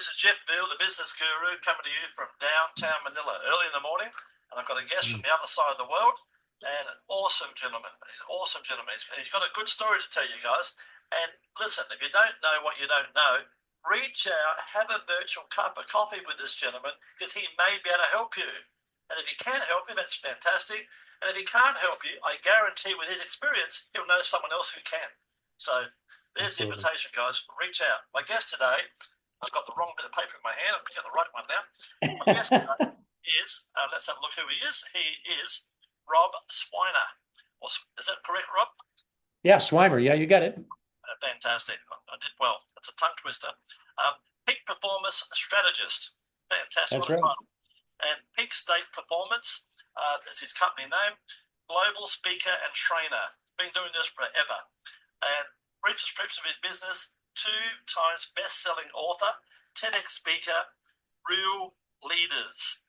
this is Jeff Veale, the business guru, coming to you from downtown Manila early in the morning. And I've got a guest from the other side of the world, and an awesome gentleman. He's an awesome gentleman. He's got a good story to tell you guys. And listen, if you don't know what you don't know, reach out, have a virtual cup of coffee with this gentleman, because he may be able to help you. And if he can help you, that's fantastic. And if he can't help you, I guarantee with his experience, he'll know someone else who can. So there's the invitation, guys. Reach out. My guest today, I've got the wrong bit of paper in my hand. I'll get the right one now. My guest today is, let's have a look who he is. He is Rob Swymer. Is that correct, Rob? Yeah, Swymer. Yeah, you got it. Fantastic. I did well. It's a tongue twister. Peak Performance Strategist. Fantastic. That's right. Title. And Peak State Performance is his company name. Global speaker and trainer. Been doing this forever. And briefs and strips of his business. 2 times best-selling author, TEDx speaker, Real Leaders.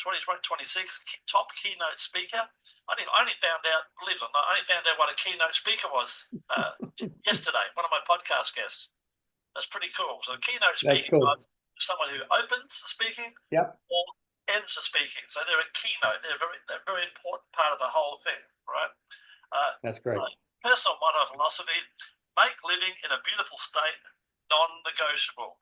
2026 top keynote speaker. I only found out, believe it or not, I only found out what a keynote speaker was yesterday, one of my podcast guests. That's pretty cool. So a keynote speaker is someone who opens the speaking or ends the speaking. So they're a keynote. They're a very important part of the whole thing, right? That's great. Personal motto philosophy, make living in a beautiful state non-negotiable.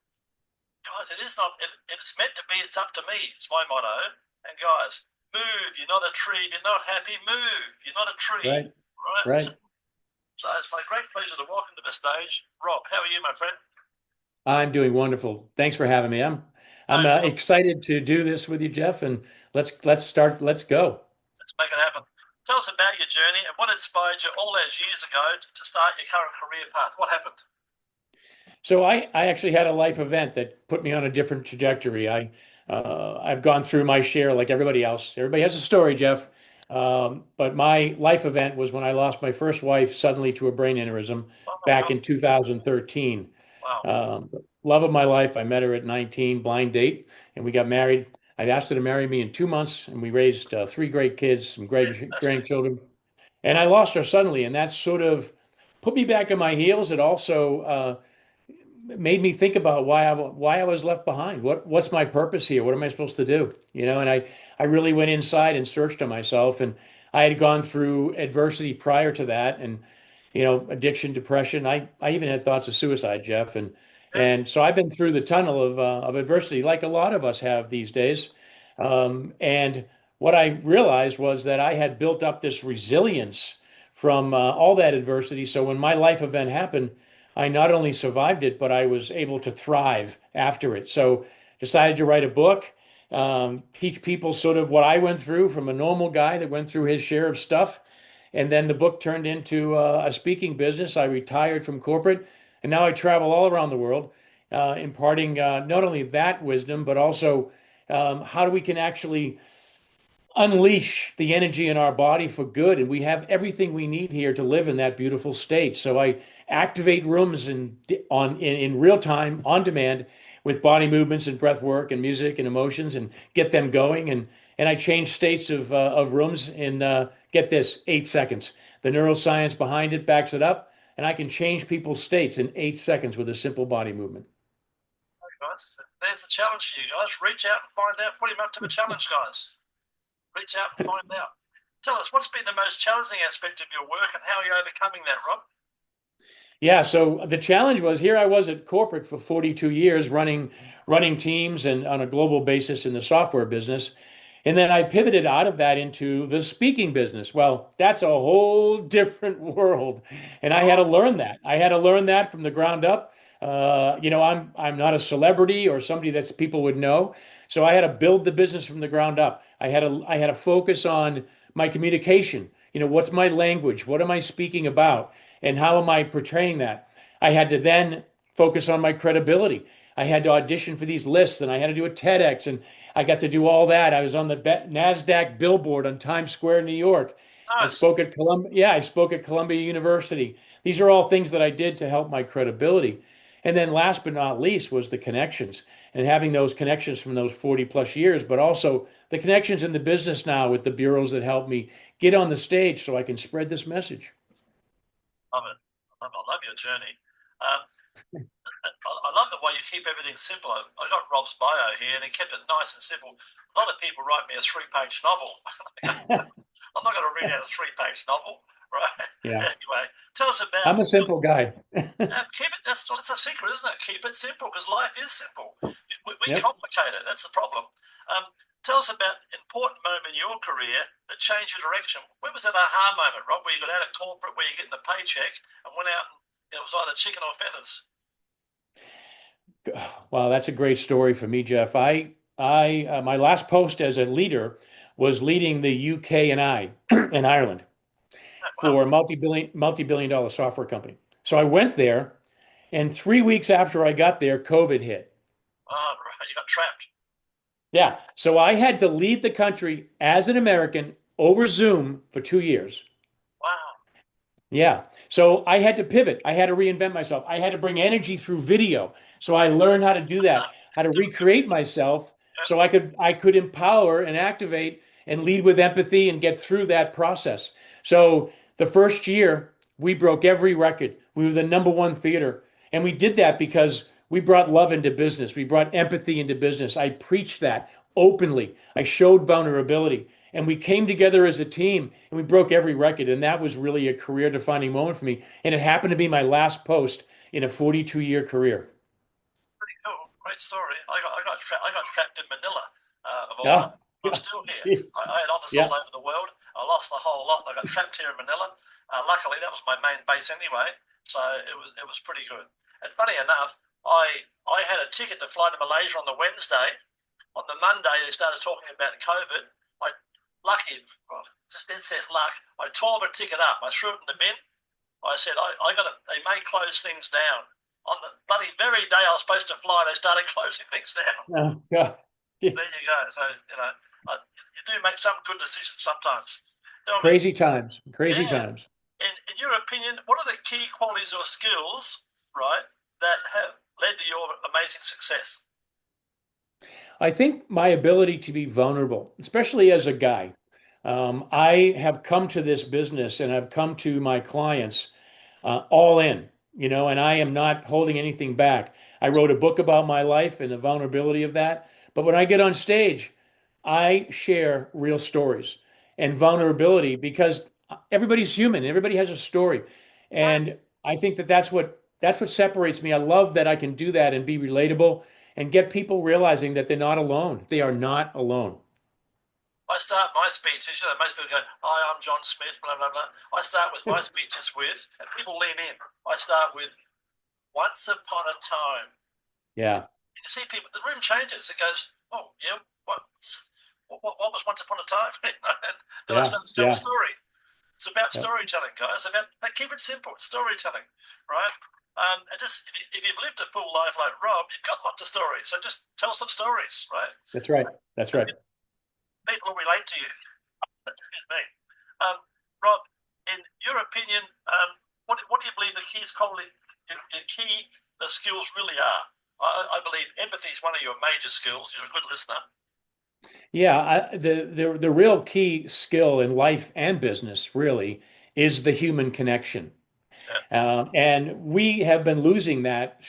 Guys, it's meant to be, it's up to me. It's my motto. And guys, move. You're not a tree. If you're not happy, move. You're not a tree. Right? So it's my great pleasure to welcome to the stage, Rob. How are you, my friend? I'm doing wonderful. Thanks for having me. I'm excited to do this with you, Jeff, and let's start. Let's go. Let's make it happen. Tell us about your journey and what inspired you all those years ago to start your current career path. What happened? So I actually had a life event that put me on a different trajectory. I've gone through my share like everybody else. Everybody has a story, Jeff. But my life event was when I lost my first wife suddenly to a brain aneurysm back in 2013. Wow. Love of my life. I met her at 19, blind date, and we got married. I asked her to marry me in 2 months, and we raised 3 great kids, some great grandchildren. And I lost her suddenly, and that sort of put me back on my heels. It also made me think about why I was left behind. What's my purpose here? What am I supposed to do? And I really went inside and searched on myself, and I had gone through adversity prior to that, and addiction, depression. I even had thoughts of suicide, Jeff, and so I've been through the tunnel of adversity, like a lot of us have these days. And what I realized was that I had built up this resilience from all that adversity. So when my life event happened, I not only survived it, but I was able to thrive after it. So decided to write a book, teach people sort of what I went through from a normal guy that went through his share of stuff. And then the book turned into a speaking business. I retired from corporate, and now I travel all around the world, imparting not only that wisdom, but also how we can actually unleash the energy in our body for good. And we have everything we need here to live in that beautiful state. So I activate rooms in real time, on demand, with body movements and breath work and music and emotions, and get them going. And I change states of rooms in, get this, 8 seconds. The neuroscience behind it backs it up, and I can change people's states in 8 seconds with a simple body movement. Guys, there's the challenge for you guys. Reach out and find out. Put him up to the challenge, guys. Reach out and find out. Tell us, what's been the most challenging aspect of your work, and how are you overcoming that, Rob? Yeah, so the challenge was, here I was at corporate for 42 years running teams and on a global basis in the software business. And then I pivoted out of that into the speaking business. Well, that's a whole different world. And I had to learn that. I had to learn that from the ground up. I'm not a celebrity or somebody that people would know. So I had to build the business from the ground up. I had to focus on my communication. What's my language? What am I speaking about? And how am I portraying that? I had to then focus on my credibility. I had to audition for these lists, and I had to do a TEDx, and I got to do all that. I was on the NASDAQ billboard on Times Square, New York. Nice. I spoke at Columbia University. These are all things that I did to help my credibility. And then last but not least was the connections, and having those connections from those 40 plus years, but also the connections in the business now with the bureaus that help me get on the stage so I can spread this message. Love it. I love your journey. I love the way you keep everything simple. I got Rob's bio here, and he kept it nice and simple. A lot of people write me a three-page novel. I'm not going to read out a three-page novel, right? Yeah, Anyway, tell us I'm about a simple guy. keep it. That's a secret, isn't it? Keep it simple because life is simple. We Yep. complicate it. That's the problem. Tell us about an important moment in your career that changed your direction. When was that aha moment, Rob, where you got out of corporate, where you're getting a paycheck, and went out and it was either chicken or feathers? Wow, that's a great story for me, Jeff. My last post as a leader was leading the UK and I in Ireland Wow. for a multi-billion dollar software company. So I went there, and 3 weeks after I got there, COVID hit. Oh, right. You got trapped. Yeah, so I had to leave the country as an American over Zoom for 2 years. Wow. Yeah. So I had to pivot. I had to reinvent myself. I had to bring energy through video. So I learned how to do that, how to recreate myself so I could empower and activate and lead with empathy and get through that process. So the first year we broke every record. We were the number one theater. And we did that because we brought love into business. We brought empathy into business. I preached that openly. I showed vulnerability. And we came together as a team and we broke every record. And that was really a career defining moment for me. And it happened to be my last post in a 42-year career. Pretty cool. Great story. I got trapped in Manila, of all Oh, places. I'm yeah. still here. Gee. I had offices all Yeah. over the world. I lost the whole lot. I got trapped here in Manila. Luckily, that was my main base anyway, so it was pretty good. And funny enough, I had a ticket to fly to Malaysia on the Wednesday. On the Monday, they started talking about COVID. I lucky, well, just dead set luck. I tore the ticket up. I threw it in the bin. I said, I got to. They may close things down. On the bloody very day I was supposed to fly, they started closing things down. Oh, God. Yeah. There you go. So you do make some good decisions sometimes. Tell me, Crazy times. Crazy yeah. times. In your opinion, what are the key qualities or skills, right, that have led to your amazing success? I think my ability to be vulnerable, especially as a guy, I have come to this business and I've come to my clients all in, and I am not holding anything back. I wrote a book about my life and the vulnerability of that. But when I get on stage, I share real stories and vulnerability because everybody's human. Everybody has a story. And I think that that's what separates me. I love that I can do that and be relatable and get people realizing that they're not alone. They are not alone. I start my speeches, most people go, "Hi, I'm John Smith," blah, blah, blah. I start with my speeches and people lean in. I start with, "Once upon a time." Yeah. You see people, the room changes. It goes, "Oh, yeah, what was once upon a time?" And then I Yeah. start to tell the Yeah. story. It's about Yeah. storytelling, guys. Keep it simple. It's storytelling, right? And just if you've lived a full life like Rob, you've got lots of stories. So just tell some stories, right? That's right. That's right. People will relate to you. Excuse me. Um, Rob, in your opinion, what do you believe the keys probably the key the skills really are? I believe empathy is one of your major skills. You're a good listener. Yeah, the real key skill in life and business really is the human connection. Yeah. And we have been losing that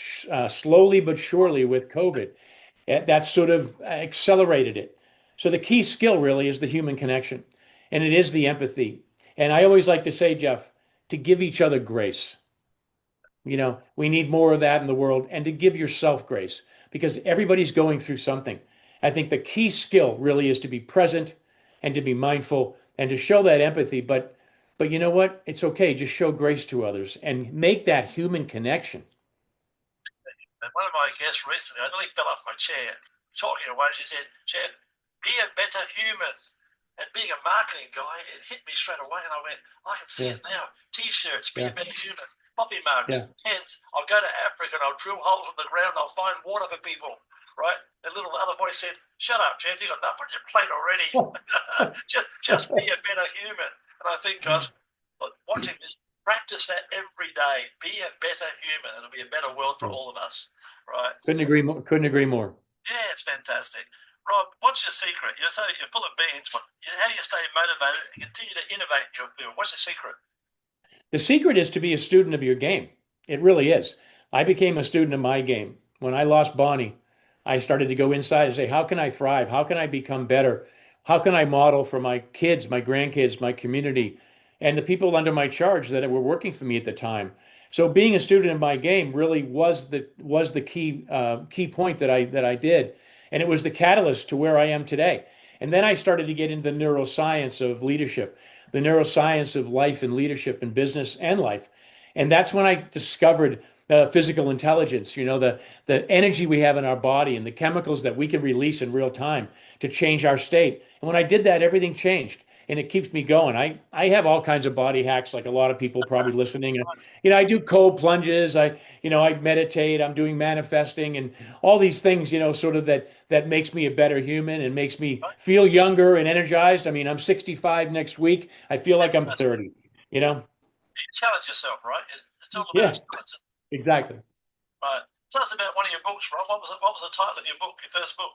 slowly but surely with COVID. That sort of accelerated it. So the key skill really is the human connection, and it is the empathy. And I always like to say, Jeff, to give each other grace. We need more of that in the world, and to give yourself grace because everybody's going through something. I think the key skill really is to be present and to be mindful and to show that empathy. But you know what? It's okay. Just show grace to others and make that human connection. And one of my guests recently, I nearly fell off my chair talking away. She said, "Jeff, be a better human." And being a marketing guy, it hit me straight away. And I went, I can see Yeah, it now. T-shirts, be a yeah, better human. Coffee mugs, yeah, pens. I'll go to Africa and I'll drill holes in the ground. I'll find water for people. Right? The little other boy said, "Shut up, Jeff. You got enough on your plate already. just be a better human." And I think, guys, watching this, practice that every day. Be a better human. It'll be a better world for yeah. all of us. Right? Couldn't agree more. Couldn't agree more. Yeah, it's fantastic. Rob, what's your secret? You're full of beans. How do you stay motivated and continue to innovate in your field? What's your secret? The secret is to be a student of your game. It really is. I became a student of my game. When I lost Bonnie, I started to go inside and say, how can I thrive? How can I become better? How can I model for my kids, my grandkids, my community, and the people under my charge that were working for me at the time? So being a student of my game really was the key point that I did, and it was the catalyst to where I am today. And then I started to get into the neuroscience of leadership, the neuroscience of life and leadership and business and life. And that's when I discovered physical intelligence, the energy we have in our body and the chemicals that we can release in real time to change our state. And when I did that, everything changed. And it keeps me going. I have all kinds of body hacks, like a lot of people probably listening. I do cold plunges. I meditate. I'm doing manifesting and all these things, sort of that makes me a better human and makes me feel younger and energized. I mean, I'm 65 next week. I feel like I'm 30, you know? You challenge yourself, right? It's all about Yeah, challenge. exactly. Right. Tell us about one of your books, Rob. What was the title of your book, your first book?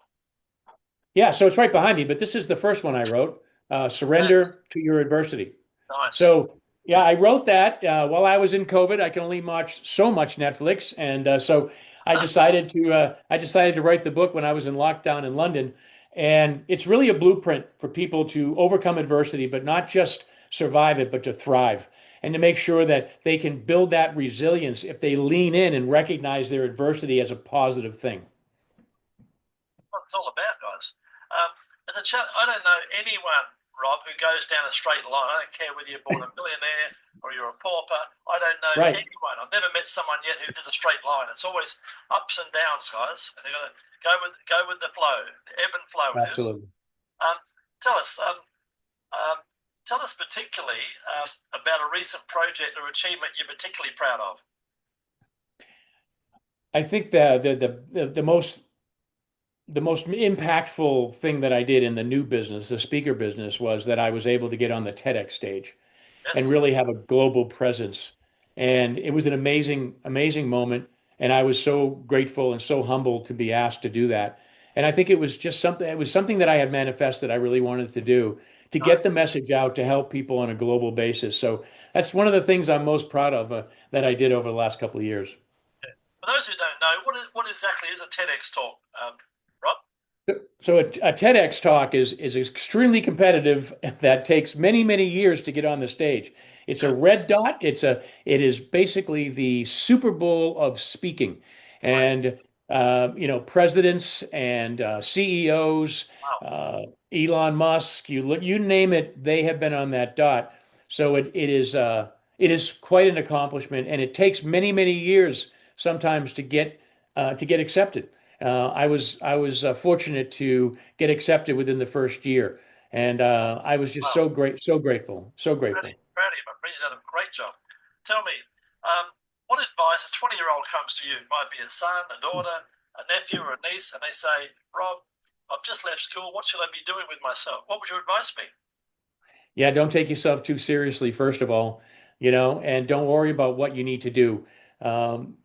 Yeah, so it's right behind me, but this is the first one I wrote, Yeah. Surrender to Your Adversity. Nice. So, yeah, I wrote that while I was in COVID. I can only watch so much Netflix, and so I decided to write the book when I was in lockdown in London, and it's really a blueprint for people to overcome adversity, but not just survive it, but to thrive, and to make sure that they can build that resilience if they lean in and recognize their adversity as a positive thing. What it's all about, guys. I don't know anyone, Rob, who goes down a straight line. I don't care whether you're born a millionaire or you're a pauper. I don't know Right. anyone. I've never met someone yet who did a straight line. It's always ups and downs, guys. And you've got to go with the flow, ebb and flow. It is. Absolutely. Um, tell us, tell us particularly about a recent project or achievement you're particularly proud of. I think the most impactful thing that I did in the new business, the speaker business, was that I was able to get on the TEDx stage and Yes. really have a global presence. And it was an amazing, amazing moment. And I was so grateful and so humbled to be asked to do that. And I think it was something that I had manifested I really wanted to do to get Nice. the message out to help people on a global basis. So that's one of the things I'm most proud of that I did over the last couple of years. For those who don't know, what exactly is a TEDx talk, Rob? So a TEDx talk is extremely competitive. That takes many, many years to get on the stage. It's a Yeah. red dot. It is basically the Super Bowl of speaking, Nice. and presidents and CEOs, Wow. uh, Elon Musk, you name it, they have been on that dot. So it is quite an accomplishment, and it takes many, many years sometimes to get accepted. I was fortunate to get accepted within the first year, and I was just Wow. so great, so grateful, so grateful. Proud of you, my friend. You've done a great job. Tell me, what advice a 20-year-old comes to you? It might be a son, a daughter, a nephew, or a niece, and they say, Rob, I've just left school. What should I be doing with myself? What would your advice be? Yeah, don't take yourself too seriously, first of all, and don't worry about what you need to do. I'm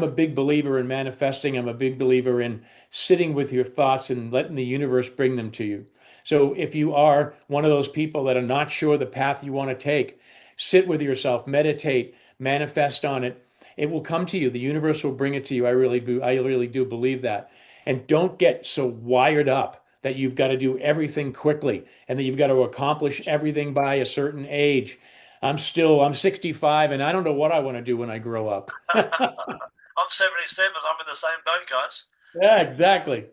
a big believer in manifesting. I'm a big believer in sitting with your thoughts and letting the universe bring them to you. So if you are one of those people that are not sure the path you want to take, sit with yourself, meditate, manifest on it. It will come to you. The universe will bring it to you. I really do believe that. And don't get so wired up that you've got to do everything quickly and that you've got to accomplish everything by a certain age. I'm 65 and I don't know what I want to do when I grow up. I'm 77. I'm in the same boat, guys. Yeah, exactly.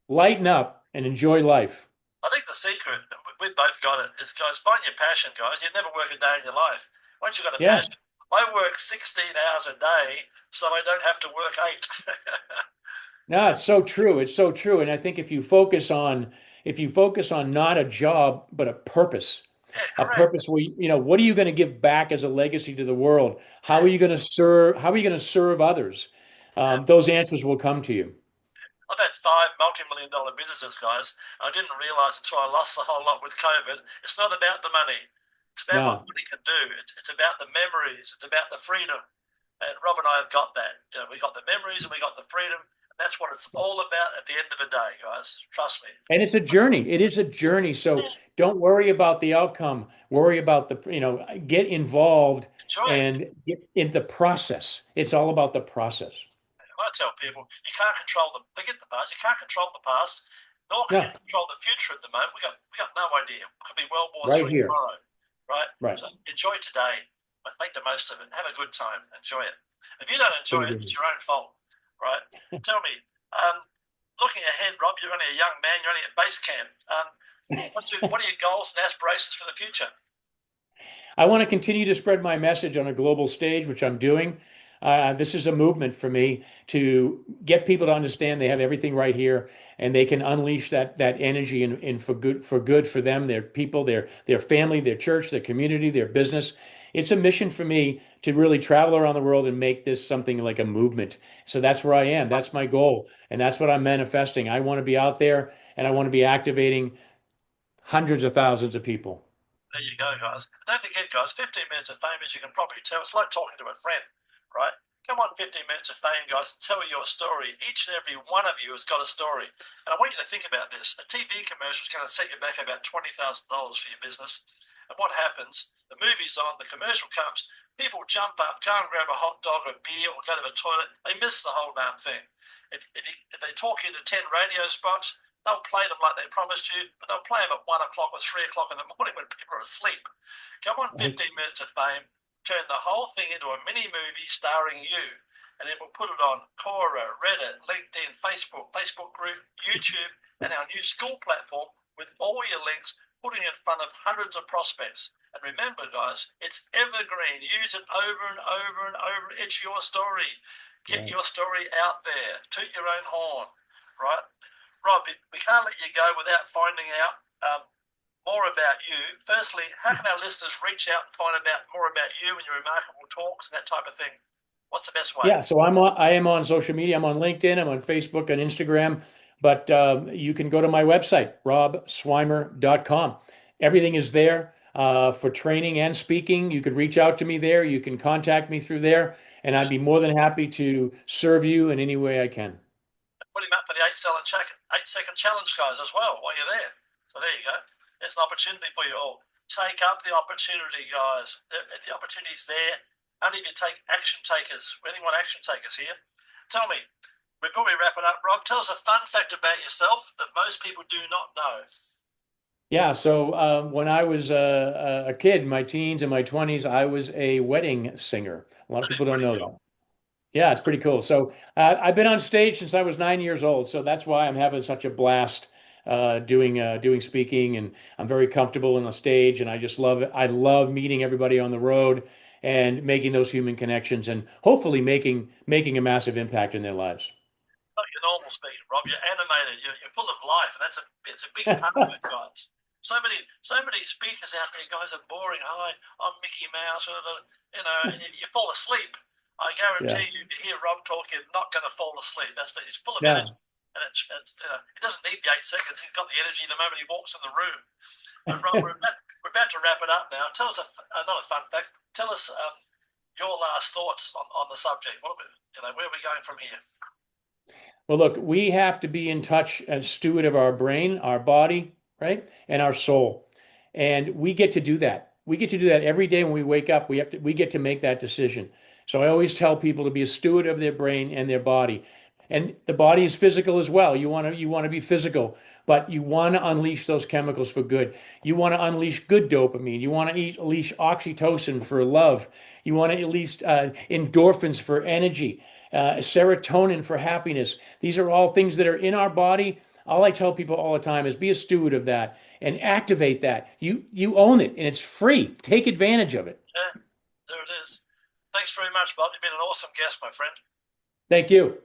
Lighten up and enjoy life. I think the secret, and we've both got it, is, guys, find your passion, guys. You'd never work a day in your life. Once you've got a Yeah. passion, I work 16 hours a day so I don't have to work eight. No, it's so true. It's so true. And I think if you focus on not a job, but Yeah, a correct. purpose where, what are you going to give back as a legacy to the world? How are Yeah. you going to serve? How are you going to serve others? Yeah. Those answers will come to you. I've had five multi-million-dollar businesses, guys. I didn't realize until I lost the whole lot with COVID. It's not about the money. It's about what No. money can do. It's about the memories. It's about the freedom. And Rob and I have got that. We got the memories and we got the freedom. That's what it's all about at the end of the day, guys. Trust me. And it's a journey. It is a journey. So don't worry about the outcome. Worry about get involved Enjoy it. and get in the process. It's all about the process. I tell people, you can't control forget the past. You can't control the past, nor can you Yeah, control the future at the moment. We got no idea. It could be World War right III here. tomorrow, right? Right. So enjoy today, but make the most of it. Have a good time. Enjoy it. If you don't enjoy it, it's your own fault, right? Tell me, looking ahead, Rob, you're only a young man. You're only at base camp. What are your goals and aspirations for the future? I want to continue to spread my message on a global stage, which I'm doing. This is a movement for me to get people to understand they have everything right here, and they can unleash that energy and for good for them, their people, their family, their church, their community, their business. It's a mission for me to really travel around the world and make this something like a movement. So that's where I am. That's my goal, and that's what I'm manifesting. I want to be out there, and I want to be activating hundreds of thousands of people. There you go, guys. Don't forget, guys, 15 minutes of fame, as you can probably tell, it's like talking to a friend, right? Come on, 15 minutes of fame, guys, and tell your story. Each and every one of you has got a story. And I want you to think about this. A TV commercial is going to set you back about $20,000 for your business. And what happens? The movie's on, the commercial comes, people jump up, go and grab a hot dog or a beer or go to the toilet. They miss the whole damn thing. If they talk you to 10 radio spots, they'll play them like they promised you, but they'll play them at 1 o'clock or 3 o'clock in the morning when people are asleep. Come on, 15 minutes of fame, turn the whole thing into a mini movie starring you, and then we'll put it on Quora, Reddit, LinkedIn, Facebook group, YouTube, and our new school platform with all your links, putting it in front of hundreds of prospects. And remember, guys, it's evergreen. Use it over and over and over. It's your story. Get your story out there. Toot your own horn, right? Rob, we can't let you go without finding out more about you. Firstly, how can our listeners reach out and find out more about you and your remarkable talks and that type of thing? What's the best way? Yeah, so I am on social media. I'm on LinkedIn. I'm on Facebook and Instagram. But you can go to my website, robswymer.com. Everything is there for training and speaking. You can reach out to me there. You can contact me through there, and I'd be more than happy to serve you in any way I can. Put him up for the 8-second challenge, guys, as well while you're there. So there you go. It's an opportunity for you all. Take up the opportunity, guys. The opportunity's there. Only if you take action takers. We only want action takers here. Tell me, before we wrap it up, Rob, tell us a fun fact about yourself that most people do not know. Yeah, so when I was a kid, in my teens and my 20s, I was a wedding singer. A lot of people don't know that. Yeah, it's pretty cool. So I've been on stage since I was 9 years old, so that's why I'm having such a blast doing speaking, and I'm very comfortable on the stage, and I just love it. I love meeting everybody on the road and making those human connections, and hopefully making a massive impact in their lives. Not your normal speaking, Rob. You're animated. You're full of life, and it's a big part of it, guys. So many speakers out there, guys, are boring. Hi, I'm Mickey Mouse. And you fall asleep. I guarantee you, to hear Rob talk, you're not going to fall asleep. He's full of energy, and it doesn't need the 8 seconds. He's got the energy the moment he walks in the room. And Rob, we're about to wrap it up now. Tell us another fun fact. Tell us your last thoughts on the subject. Where are we going from here? Well, look, we have to be in touch as steward of our brain, our body, right, and our soul, and we get to do that. We get to do that every day when we wake up. We get to make that decision. So I always tell people to be a steward of their brain and their body. And the body is physical as well. You want to be physical, but you want to unleash those chemicals for good. You want to unleash good dopamine. You want to unleash oxytocin for love. You want to unleash endorphins for energy, serotonin for happiness. These are all things that are in our body. All I tell people all the time is be a steward of that and activate that. You own it, and it's free. Take advantage of it. Yeah, there it is. Thanks very much, Bob. You've been an awesome guest, my friend. Thank you.